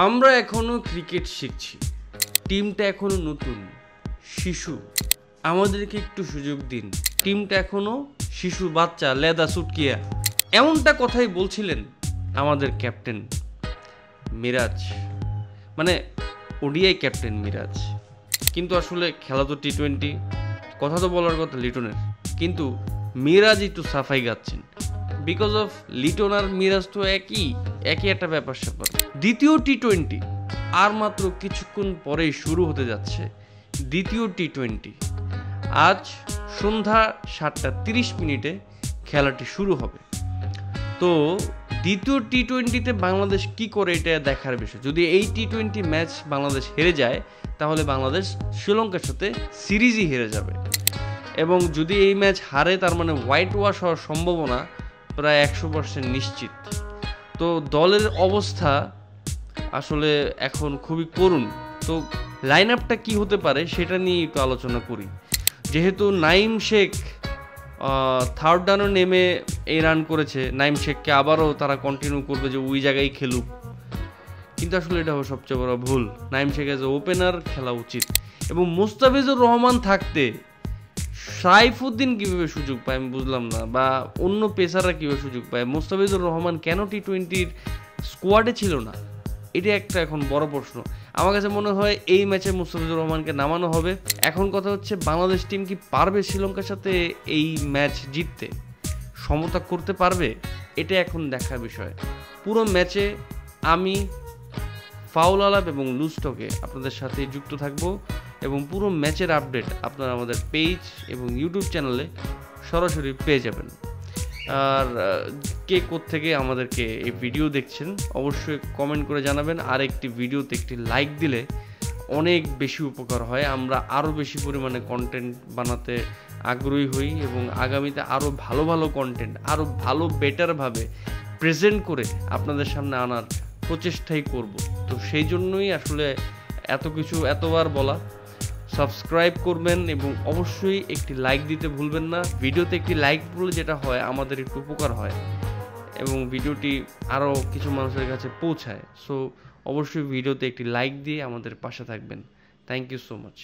আমরা এখনো ক্রিকেট শিখছি, টিমটা এখনো নতুন, শিশু। আমাদেরকে একটু সুযোগ দিন, টিমটা এখনো শিশু, বাচ্চা, লেদা সুটকিয়া। এমনটা কথাই বলছিলেন আমাদের ক্যাপ্টেন মিরাজ, মানে ওডিআই ক্যাপ্টেন মিরাজ। কিন্তু আসলে খেলা তো টি-20, কথা তো বলার কথা লিটনের, কিন্তু মিরাজই তো সাফাই গাচ্ছেন। বিকজ অফ লিটন আর মিরাজ তো একই একটা ব্যাপার স্যাপার। দ্বিতীয় টি-20 আর মাত্র কিছুক্ষণ পরেই শুরু হতে যাচ্ছে। দ্বিতীয় টি-20 আজ সন্ধ্যা 7:30 খেলাটি শুরু হবে। তো দ্বিতীয় টি-20তে বাংলাদেশ কি করে এটা দেখার বিষয়। যদি এই টি-20 ম্যাচ বাংলাদেশ হেরে যায়, তাহলে বাংলাদেশ শ্রীলঙ্কার সাথে সিরিজই হেরে যাবে। এবং যদি এই ম্যাচ হারে, তার মানে হোয়াইট ওয়াশ হওয়ার সম্ভাবনা প্রায় 100% নিশ্চিত। তো দলের অবস্থা আসলে এখন খুবই করুণ। তো লাইন আপটা কী হতে পারে সেটা নিয়ে একটু আলোচনা করি। যেহেতু নাইম শেখ থার্ড ডানও নেমে এই রান করেছে, নাইম শেখকে আবারও তারা কন্টিনিউ করবে যে ওই জায়গায় খেলুক, কিন্তু আসলে এটা হবে সবচেয়ে বড় ভুল। নাইম শেখ এজ ওপেনার খেলা উচিত। এবং মুস্তাফিজুর রহমান থাকতে সাইফুদ্দিন কীভাবে সুযোগ পায় আমি বুঝলাম না, বা অন্য পেসাররা কীভাবে সুযোগ পায়। মুস্তাফিজুর রহমান কেন টি-20 স্কোয়াডে ছিল না, এটা একটা এখন বড় প্রশ্ন। আমার কাছে মনে হয় এই ম্যাচে মুস্তাফিজুর রহমানকে নামানো হবে। এখন কথা হচ্ছে, বাংলাদেশ টিম কি পারবে শ্রীলঙ্কার সাথে এই ম্যাচ জিততে, সমতা করতে পারবে? এটা এখন দেখার বিষয়। পুরো ম্যাচে আমি ফাউল আলাপ এবং লুজ টকে আপনাদের সাথে যুক্ত থাকবো, এবং পুরো ম্যাচের আপডেট আপনারা আমাদের পেজ এবং ইউটিউব চ্যানেলে সরাসরি পেয়ে যাবেন। আর কে কোত্থেকে আমাদেরকে এই ভিডিও দেখছেন অবশ্যই কমেন্ট করে জানাবেন। আর একটি ভিডিওতে একটি লাইক দিলে অনেক বেশি উপকার হয়। আমরা আরও বেশি পরিমাণে কন্টেন্ট বানাতে আগ্রহী হই, এবং আগামীতে আরও ভালো ভালো কন্টেন্ট, আরও ভালো বেটারভাবে প্রেজেন্ট করে আপনাদের সামনে আনার প্রচেষ্টাই করব। তো সেই জন্যই আসলে এত কিছু এতবার বলা। সাবস্ক্রাইব করবেন এবং অবশ্যই একটি লাইক দিতে ভুলবেন না। ভিডিওতে একটি লাইক করলে যেটা হয়, আমাদের একটু উপকার হয় এবং ভিডিওটি আরও কিছু মানুষের কাছে পৌঁছায়। সো অবশ্যই ভিডিওতে একটি লাইক দিয়ে আমাদের পাশে থাকবেন। Thank you so much.